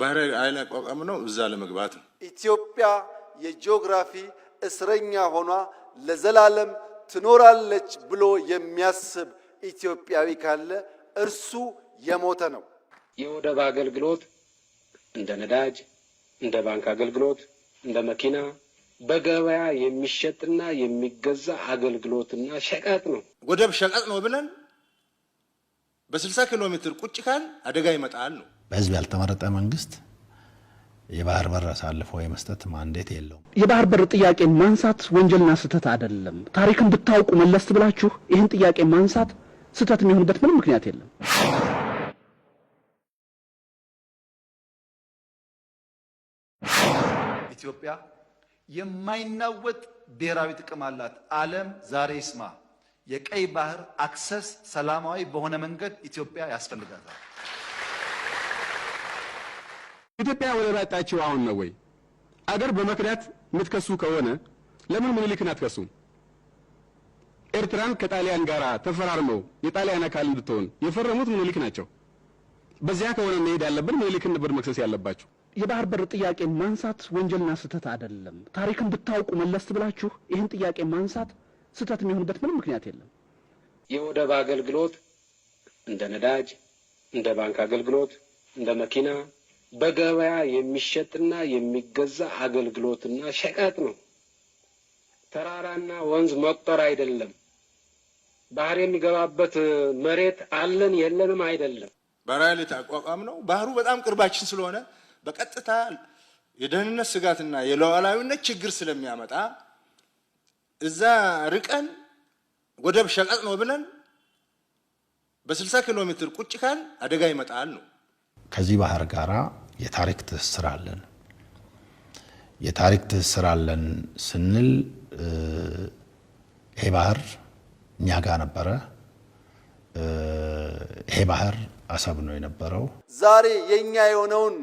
ባህር ኃይል አቋቋም ነው እዛ ለመግባት ነው። ኢትዮጵያ የጂኦግራፊ እስረኛ ሆኗ ለዘላለም ትኖራለች ብሎ የሚያስብ ኢትዮጵያዊ ካለ እርሱ የሞተ ነው። የወደብ አገልግሎት እንደ ነዳጅ፣ እንደ ባንክ አገልግሎት፣ እንደ መኪና በገበያ የሚሸጥና የሚገዛ አገልግሎትና ሸቀጥ ነው። ወደብ ሸቀጥ ነው ብለን በ60 ኪሎ ሜትር ቁጭ ካል አደጋ ይመጣል ነው። በህዝብ ያልተመረጠ መንግስት የባህር በር አሳልፎ የመስጠት ማንዴት የለውም። የባህር በር ጥያቄን ማንሳት ወንጀልና ስህተት አይደለም። ታሪክን ብታውቁ መለስ ብላችሁ ይህን ጥያቄ ማንሳት ስህተት የሚሆንበት ምንም ምክንያት የለም። ኢትዮጵያ የማይናወጥ ብሔራዊ ጥቅም አላት። ዓለም ዛሬ ይስማ። የቀይ ባህር አክሰስ ሰላማዊ በሆነ መንገድ ኢትዮጵያ ያስፈልጋታል። ኢትዮጵያ ወደብ ያጣችው አሁን ነው ወይ? አገር በመክዳት የምትከሱ ከሆነ ለምን ምኒልክን አትከሱም? ኤርትራን ከጣሊያን ጋር ተፈራርመው የጣሊያን አካል እንድትሆን የፈረሙት ምኒልክ ናቸው። በዚያ ከሆነ መሄድ ያለብን ምኒልክን ነበር መክሰስ ያለባቸው። የባህር በር ጥያቄን ማንሳት ወንጀልና ስህተት አይደለም። ታሪክን ብታውቁ መለስ ብላችሁ ይህን ጥያቄ ማንሳት ስህተት የሚሆንበት ምንም ምክንያት የለም። የወደብ አገልግሎት እንደ ነዳጅ፣ እንደ ባንክ አገልግሎት፣ እንደ መኪና በገበያ የሚሸጥና የሚገዛ አገልግሎትና ሸቀጥ ነው። ተራራና ወንዝ መቁጠር አይደለም። ባህር የሚገባበት መሬት አለን የለንም አይደለም። ባህር ኃይል አቋቋም ነው። ባህሩ በጣም ቅርባችን ስለሆነ በቀጥታ የደህንነት ስጋትና የሉዓላዊነት ችግር ስለሚያመጣ እዛ ርቀን ወደብ ሸቀጥ ነው ብለን በ60 ኪሎ ሜትር ቁጭ ካል አደጋ ይመጣል ነው። ከዚህ ባህር ጋራ የታሪክ ትስስር አለን። የታሪክ ትስስር አለን ስንል ይሄ ባህር እኛ ጋር ነበረ። ይሄ ባህር አሰብ ነው የነበረው። ዛሬ የኛ የሆነውን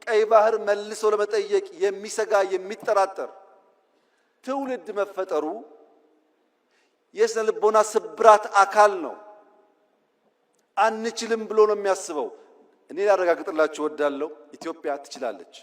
ቀይ ባህር መልሶ ለመጠየቅ የሚሰጋ የሚጠራጠር ትውልድ መፈጠሩ የስነ ልቦና ስብራት አካል ነው። አንችልም ብሎ ነው የሚያስበው። እኔ ላረጋግጥላችሁ እወዳለሁ፣ ኢትዮጵያ ትችላለች።